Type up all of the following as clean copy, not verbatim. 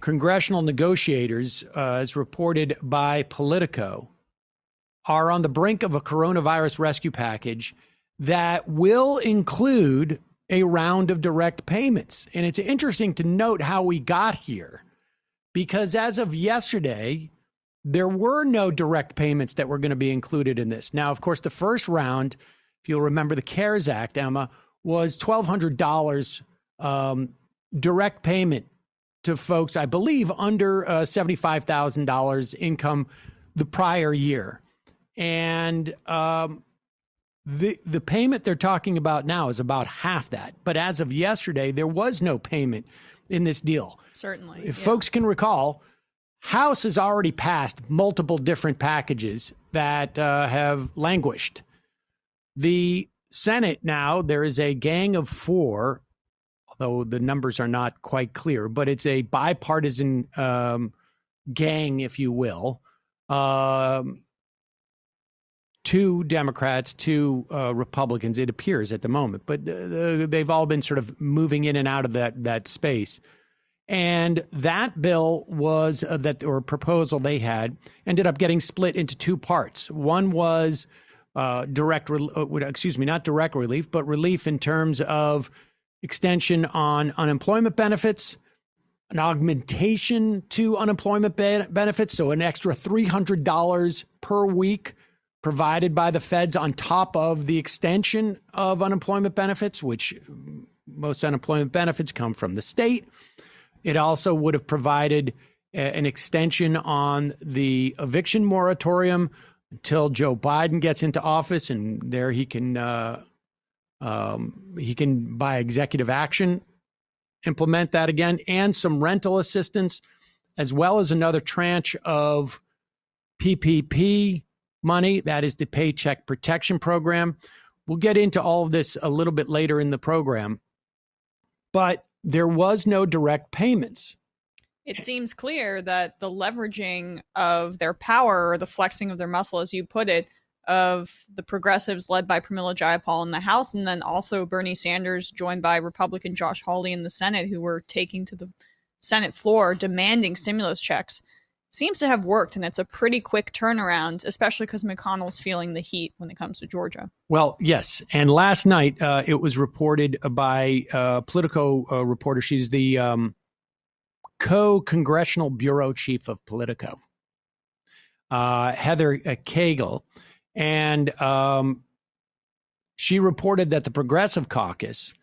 congressional negotiators, as reported by Politico, are on the brink of a coronavirus rescue package that will include a round of direct payments. And it's interesting to note how we got here, because as of yesterday, there were no direct payments that were going to be included in this. Now, of course, the first round, if you'll remember the CARES Act, Emma, was $1,200 direct payment to folks, I believe, under $75,000 income the prior year. And the payment they're talking about now is about half that. But as of yesterday, there was no payment in this deal. Certainly. If folks can recall, House has already passed multiple different packages that have languished. The Senate now, there is a gang of 4, although the numbers are not quite clear, but it's a bipartisan gang, if you will. 2 Democrats, 2 Republicans, it appears at the moment, but they've all been sort of moving in and out of that space. And that bill was or proposal they had ended up getting split into 2 parts. One was not direct relief, but relief in terms of extension on unemployment benefits, an augmentation to unemployment benefits, so an extra $300 per week provided by the feds on top of the extension of unemployment benefits, which most unemployment benefits come from the state. It also would have provided an extension on the eviction moratorium until Joe Biden gets into office, and there he can by executive action implement that again, and some rental assistance, as well as another tranche of PPP money. That is the Paycheck Protection Program. We'll get into all of this a little bit later in the program, but there was no direct payments. It seems clear that the leveraging of their power, or the flexing of their muscle, as you put it, of the progressives led by Pramila Jayapal in the House, and then also Bernie Sanders joined by Republican Josh Hawley in the Senate, who were taking to the Senate floor demanding stimulus checks, seems to have worked. And it's a pretty quick turnaround, especially because McConnell's feeling the heat when it comes to Georgia. Well, yes. And last night, it was reported by Politico reporter. She's the co-congressional bureau chief of Politico, Heather Cagle. And she reported that the Progressive Caucus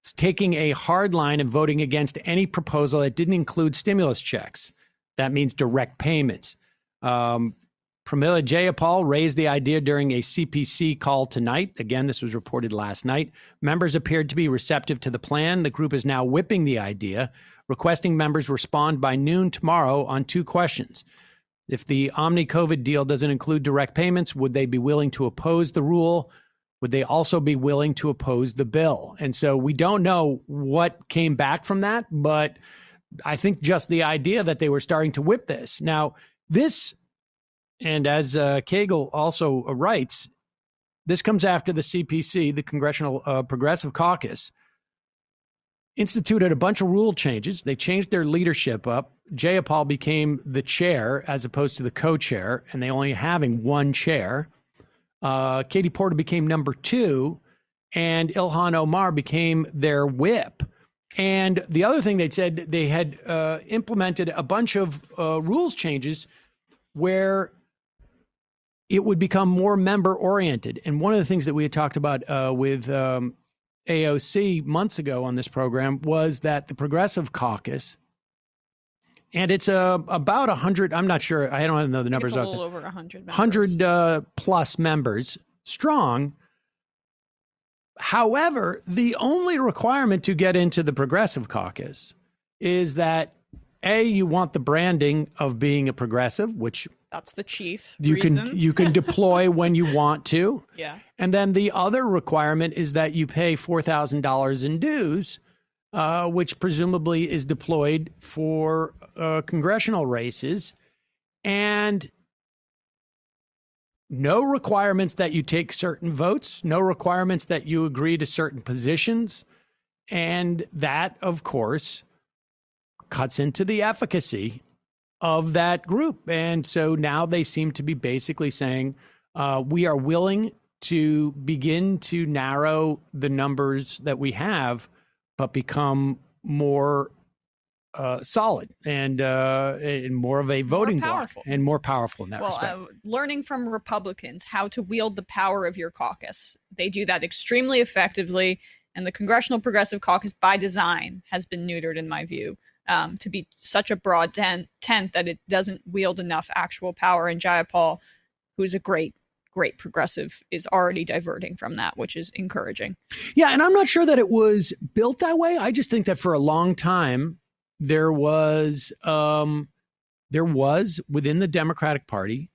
is taking a hard line and voting against any proposal that didn't include stimulus checks. That means direct payments. Pramila Jayapal raised the idea during a CPC call tonight. Again, this was reported last night. Members appeared to be receptive to the plan. The group is now whipping the idea, requesting members respond by noon tomorrow on 2 questions. If the Omni-COVID deal doesn't include direct payments, would they be willing to oppose the rule? Would they also be willing to oppose the bill? And so we don't know what came back from that, but I think just the idea that they were starting to whip this. Now, this, and as Cagle also writes, this comes after the CPC, the Congressional Progressive Caucus, instituted a bunch of rule changes. They changed their leadership up. Jayapal became the chair as opposed to the co-chair, and they only having 1 chair. Katie Porter became number 2, and Ilhan Omar became their whip. And the other thing they said, they had implemented a bunch of rules changes where it would become more member oriented. And one of the things that we had talked about with AOC months ago on this program was that the Progressive Caucus, and it's about 100, I'm not sure, I don't know the numbers. It's a little over 100 members. 100 plus members strong. However, the only requirement to get into the Progressive Caucus is that, A, you want the branding of being a progressive, which that's the chief reason. You can deploy when you want to. Yeah. And then the other requirement is that you pay $4,000 in dues, which presumably is deployed for congressional races. And no requirements that you take certain votes, no requirements that you agree to certain positions. And that, of course, cuts into the efficacy of that group. And so now they seem to be basically saying, we are willing to begin to narrow the numbers that we have, but become more solid and more of a voting bloc and more powerful in that respect. Learning from Republicans how to wield the power of your caucus. They do that extremely effectively. And the Congressional Progressive Caucus, by design, has been neutered, in my view, to be such a broad tent that it doesn't wield enough actual power. And Jayapal, who's a great progressive, is already diverting from that, which is encouraging. Yeah, and I'm not sure that it was built that way. I just think that for a long time, there was within the Democratic Party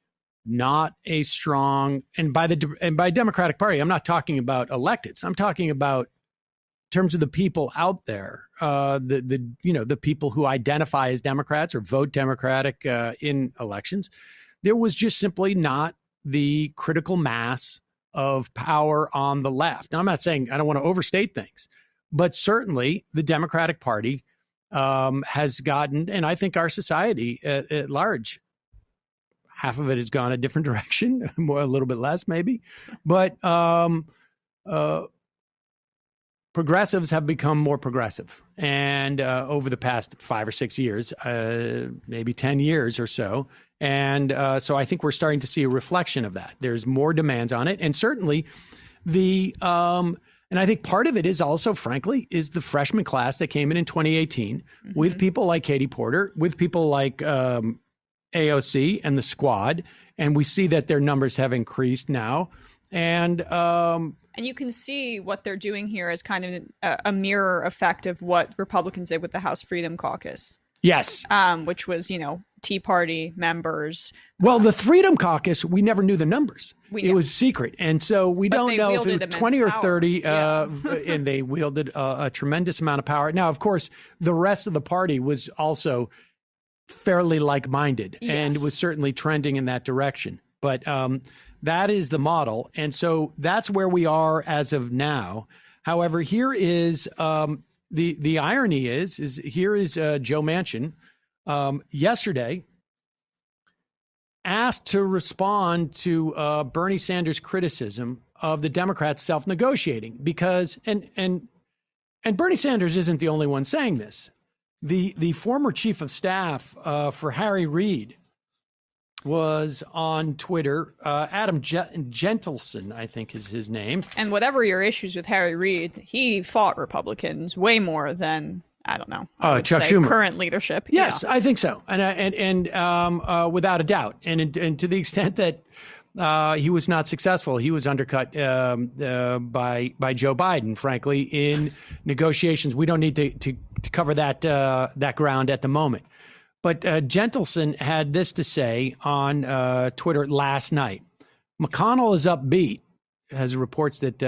not a strong, and by Democratic Party, I'm not talking about electeds. I'm talking about in terms of the people out there, the people who identify as Democrats or vote Democratic in elections. There was just simply not the critical mass of power on the left. Now, I'm not saying, I don't want to overstate things, but certainly the Democratic Party has gotten, and I think our society at large, half of it has gone a different direction, a little bit less maybe, but progressives have become more progressive. And over the past 5 or 6 years, maybe 10 years or so. And so I think we're starting to see a reflection of that. There's more demands on it. And certainly and I think part of it is also, frankly, is the freshman class that came in 2018 with people like Katie Porter, with people like AOC and the squad. And we see that their numbers have increased now. And you can see what they're doing here as kind of a mirror effect of what Republicans did with the House Freedom Caucus. Yes. Which was, Tea Party members. Well, the Freedom Caucus, we never knew the numbers. It was secret. And so we don't know if it was 20 or 30, and they wielded a tremendous amount of power. Now, of course, the rest of the party was also fairly like-minded and was certainly trending in that direction. But that is the model. And so that's where we are as of now. However, here is the irony is here is Joe Manchin yesterday asked to respond to Bernie Sanders' criticism of the Democrats self-negotiating because and Bernie Sanders isn't the only one saying this. The former chief of staff for Harry Reid was on Twitter. Adam Gentleson, I think is his name. And whatever your issues with Harry Reid, he fought Republicans way more than, I don't know, Chuck Schumer. Current leadership. Yes, I think so. And without a doubt. And to the extent that he was not successful, he was undercut by Joe Biden, frankly, in negotiations. We don't need to cover that ground at the moment. But Gentleson had this to say on Twitter last night. McConnell is upbeat, has reports that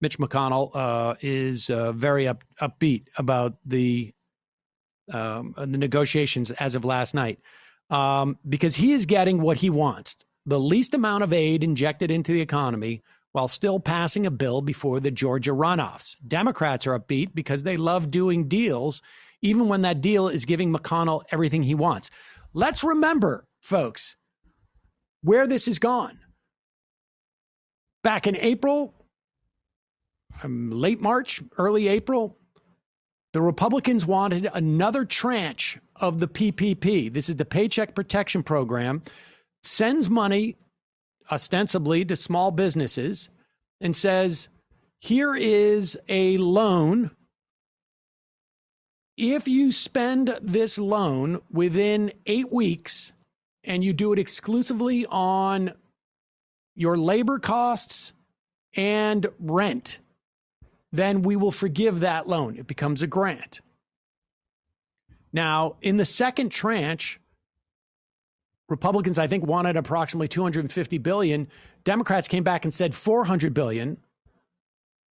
Mitch McConnell is very upbeat about the negotiations as of last night because he is getting what he wants, the least amount of aid injected into the economy while still passing a bill before the Georgia runoffs. Democrats are upbeat because they love doing deals even when that deal is giving McConnell everything he wants. Let's remember, folks, where this has gone. Back in April, late March, early April, the Republicans wanted another tranche of the PPP. This is the Paycheck Protection Program, sends money ostensibly to small businesses and says, here is a loan. If you spend this loan within 8 weeks and you do it exclusively on your labor costs and rent, then we will forgive that loan. It becomes a grant. Now, in the second tranche, Republicans, I think, wanted approximately $250 billion. Democrats came back and said $400 billion.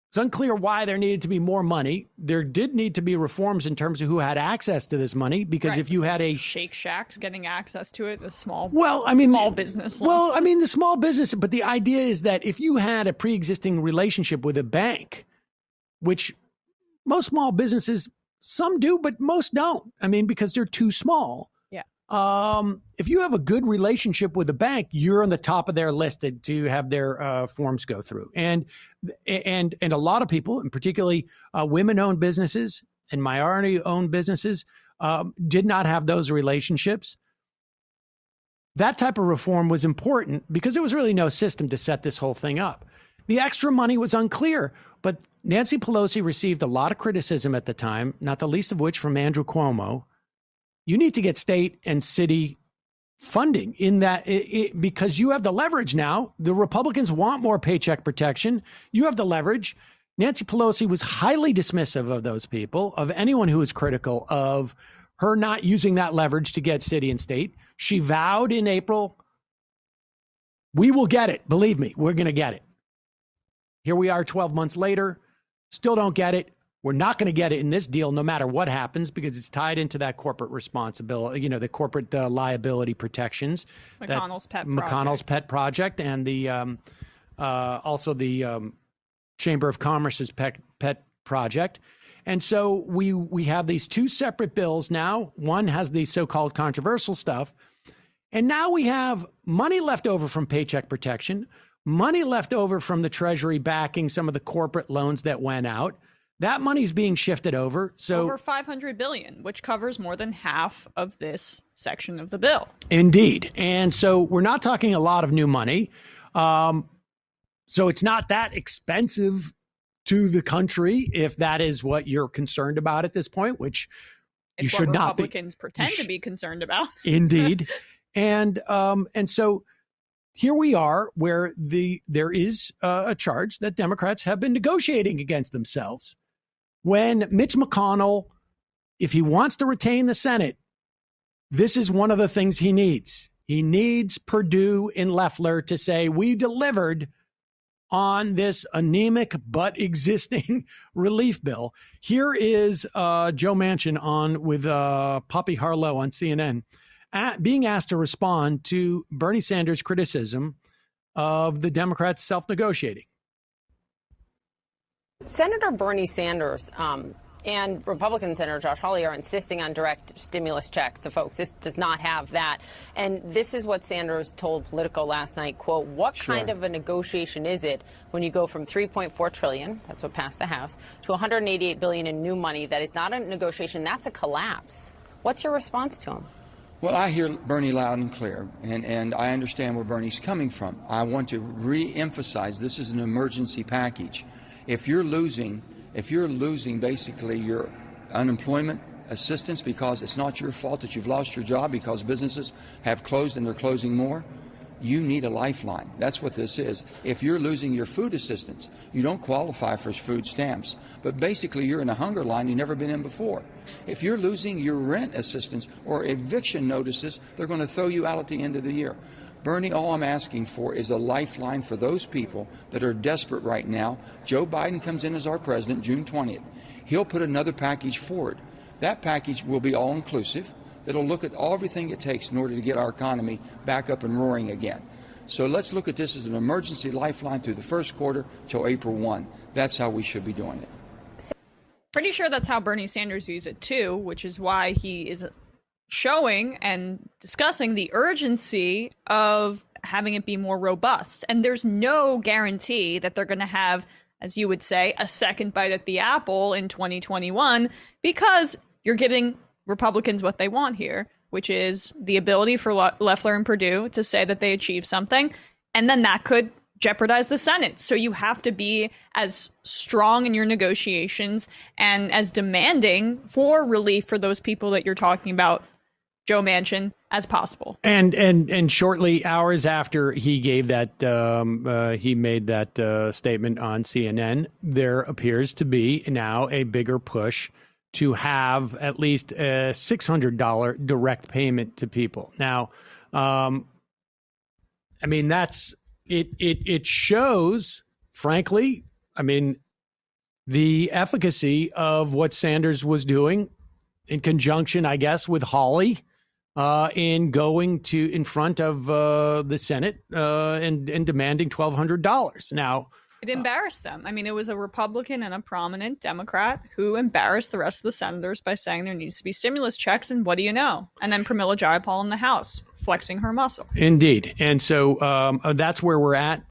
It's unclear why there needed to be more money. There did need to be reforms in terms of who had access to this money, because if you had a Shake Shack's getting access to it, small business. Well, the small business, but the idea is that if you had a pre-existing relationship with a bank, which most small businesses Some do, but most don't. I mean, because they're too small. Yeah. If you have a good relationship with a bank, you're on the top of their list to have their forms go through. And a lot of people, and particularly women-owned businesses and minority-owned businesses, did not have those relationships. That type of reform was important because there was really no system to set this whole thing up. The extra money was unclear, but Nancy Pelosi received a lot of criticism at the time, not the least of which from Andrew Cuomo. You need to get state and city funding in that because you have the leverage now. The Republicans want more paycheck protection. You have the leverage. Nancy Pelosi was highly dismissive of those people, of anyone who was critical of her not using that leverage to get city and state. She vowed in April, we will get it. Believe me, we're going to get it. Here we are 12 months later, still don't get it. We're not going to get it in this deal no matter what happens because it's tied into that corporate responsibility, the corporate liability protections. McConnell's pet project and the also the Chamber of Commerce's pet project. And so we have these two separate bills now. One has the so-called controversial stuff. And now we have money left over from Paycheck Protection, money left over from the Treasury backing some of the corporate loans that went out. That money's being shifted over. So over $500 billion, which covers more than half of this section of the bill. Indeed. And so we're not talking a lot of new money. So it's not that expensive to the country, if that is what you're concerned about at this point, which you should not be. Republicans pretend to be concerned about. Indeed. And so here we are where there is a charge that Democrats have been negotiating against themselves. When Mitch McConnell, if he wants to retain the Senate, this is one of the things he needs. He needs Perdue and Loeffler to say, we delivered on this anemic but existing relief bill. Here is Joe Manchin on with Poppy Harlow on CNN, being asked to respond to Bernie Sanders' criticism of the Democrats self-negotiating. Senator Bernie Sanders and Republican Senator Josh Hawley are insisting on direct stimulus checks to folks. This does not have that. And this is what Sanders told Politico last night, quote, what kind of a negotiation is it when you go from $3.4 trillion, that's what passed the House, to $188 billion in new money? That is not a negotiation. That's a collapse. What's your response to him? Well, I hear Bernie loud and clear, and I understand where Bernie's coming from. I want to re-emphasize this is an emergency package. If you're losing basically your unemployment assistance because it's not your fault that you've lost your job because businesses have closed and they're closing more, you need a lifeline. That's what this is. If you're losing your food assistance, you don't qualify for food stamps. But basically, you're in a hunger line you've never been in before. If you're losing your rent assistance or eviction notices, they're going to throw you out at the end of the year. Bernie, all I'm asking for is a lifeline for those people that are desperate right now. Joe Biden comes in as our president June 20th. He'll put another package forward. That package will be all-inclusive. It'll look at everything it takes in order to get our economy back up and roaring again. So let's look at this as an emergency lifeline through the first quarter till April 1. That's how we should be doing it. Pretty sure that's how Bernie Sanders views it too, which is why he is showing and discussing the urgency of having it be more robust. And there's no guarantee that they're going to have, as you would say, a second bite at the apple in 2021 because you're giving Republicans what they want here, which is the ability for Loeffler and Perdue to say that they achieved something, and then that could jeopardize the Senate. So you have to be as strong in your negotiations and as demanding for relief for those people that you're talking about, Joe Manchin, as possible. And shortly, hours after he gave that, he made that statement on CNN, there appears to be now a bigger push to have at least a $600 direct payment to people. Now, I mean, that's it. It shows, frankly, I mean, the efficacy of what Sanders was doing in conjunction, I guess, with Hawley in going in front of the Senate and demanding $1,200. Now, It embarrassed them. I mean, it was a Republican and a prominent Democrat who embarrassed the rest of the senators by saying there needs to be stimulus checks. And what do you know? And then Pramila Jayapal in the House flexing her muscle. Indeed. And so that's where we're at.